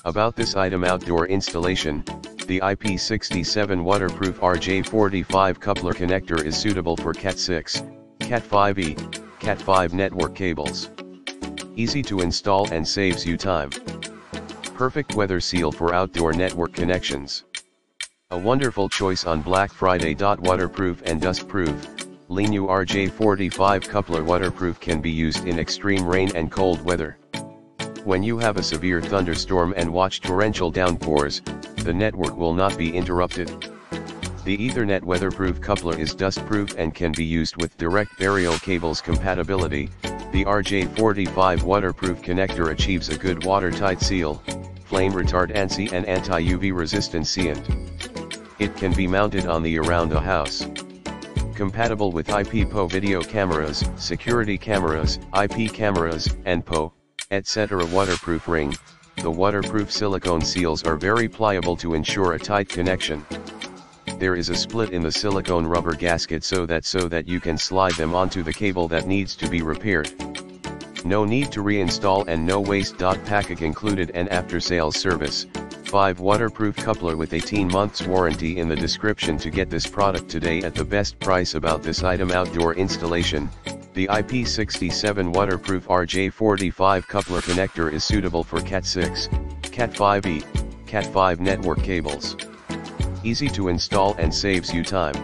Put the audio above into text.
About this item outdoor installation, the IP67 waterproof RJ45 coupler connector is suitable for Cat6, Cat5e, Cat5 network cables. Easy to install and saves you time. Perfect weather seal for outdoor network connections. A wonderful choice on Black Friday. Waterproof and dust-proof, LEENUE RJ45 coupler waterproof can be used in extreme rain and cold weather. When you have a severe thunderstorm and watch torrential downpours, the network will not be interrupted. The Ethernet weatherproof coupler is dust-proof and can be used with direct burial cables compatibility. The RJ45 waterproof connector achieves a good watertight seal, flame retardancy and anti-UV resistant sealant. It can be mounted on the around the house. Compatible with IP POE video cameras, security cameras, IP cameras, and POE, etc. Waterproof ring. The waterproof silicone seals are very pliable to ensure a tight connection. There is a split in the silicone rubber gasket so that you can slide them onto the cable that needs to be repaired. No need to reinstall and no waste. Package included and after sales service. 5 waterproof coupler with 18 months warranty in the description to get this product today at the best price. About this item outdoor installation, the IP67 waterproof RJ45 coupler connector is suitable for Cat6, Cat5e, Cat5 network cables. Easy to install and saves you time.